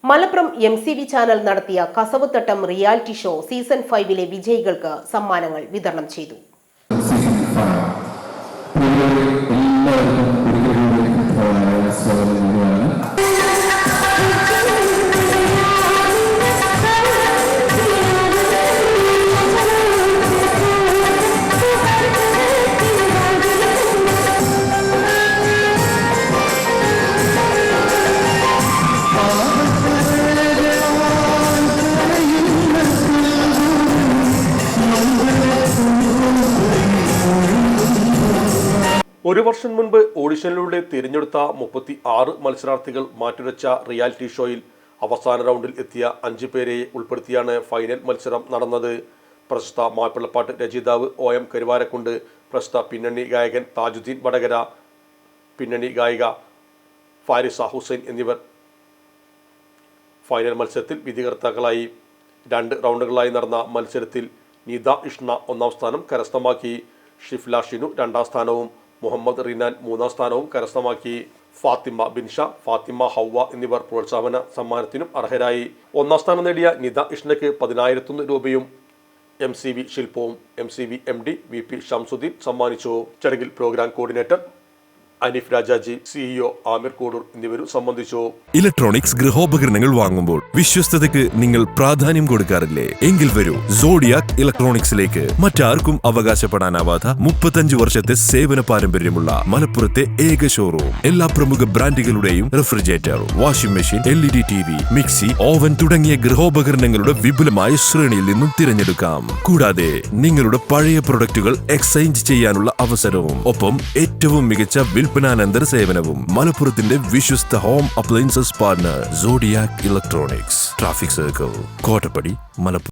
Malappuram MCV channel നടത്തിയ കസവുത്തട്ടം reality show season 5 വിജയികൾക്ക് സമ്മാനങ്ങൾ വിതരണം ചെയ്തു. ഒരു വർഷം മുൻപ് ഓഡിഷനിലൂടെ തിരഞ്ഞെടുത്ത 36 മത്സരാർത്ഥികൾ മാറ്റുരച്ച റിയാലിറ്റി ഷോയിൽ അവസാന റൗണ്ടിൽ എത്തിയ 5 പേരെ ഉൾപ്പെടുത്തിയാണ് ഫൈനൽ മത്സരം നടന്നത്. പ്രശസ്ത മാപ്പിളപ്പാട്ട് രചയിതാവ് OM കരുവാരക്കുണ്ട്, പ്രശസ്ത പിന്നണി ഗായകൻ താജുദ്ദീൻ വടകര, പിന്നണി ഗായിക ഫാരിസ ഹുസൈൻ എന്നിവർ ഫൈനൽ മത്സരത്തിൽ വിധികർത്താക്കളായി. 2 റൗണ്ടുകളായി നടന്ന മത്സരത്തിൽ നിദ ഇഷ്ണ 1ാം സ്ഥാനം കരസ്ഥമാക്കി. ഷിഫ്ല ഷിനു 2ാം സ്ഥാനവും മുഹമ്മദ് റിനാൻ 3ാം സ്ഥാനവും കരസ്ഥമാക്കി. ഫാത്തിമ ബിൻഷ, ഫാത്തിമ ഹൗവ എന്നിവർ പ്രോത്സാഹന സമ്മാനത്തിനും അർഹരായി. 1ാം സ്ഥാനം നേടിയ നിദ ഇഷ്ണയ്ക്ക് 10,001 രൂപയും MCV ശില്പവും MCV MD VP Shamsuddin സമ്മാനിച്ചു. ചടങ്ങിൽ program coordinator Aneef Rajaji, CEO Amir Kudur എന്നിവരും സംബന്ധിച്ചു. ഇലക്ട്രോണിക്സ് ഗൃഹോപകരണങ്ങൾ വാങ്ങുമ്പോൾ വിശ്വസ്തതയ്ക്ക് നിങ്ങൾ പ്രാധാന്യം കൊടുക്കാറില്ലേ? എങ്കിൽ വരൂ സോഡിയാക് ഇലക്ട്രോണിക്സിലേക്ക്. മറ്റാർക്കും അവകാശപ്പെടാനാവാത്ത 35 വർഷത്തെ സേവന പാരമ്പര്യമുള്ള മലപ്പുറത്തെ ഏക ഷോറൂം. എല്ലാ പ്രമുഖ ബ്രാൻഡുകളുടെയും refrigerator, washing machine, LED TV, mixie, oven തുടങ്ങിയ ഗൃഹോപകരണങ്ങളുടെ വിപുലമായ ശ്രേണിയിൽ നിന്നും തിരഞ്ഞെടുക്കാം. കൂടാതെ നിങ്ങളുടെ പഴയ പ്രൊഡക്റ്റുകൾ എക്സ്ചേഞ്ച് ചെയ്യാനുള്ള അവസരവും, ഒപ്പം ഏറ്റവും മികച്ച വിൽപ്പനാനന്തര സേവനവും. മലപ്പുറത്തിന്റെ വിശ്വസ്ത home appliances partner Zodiac electronics, traffic circle, Kottappadi, Malappuram.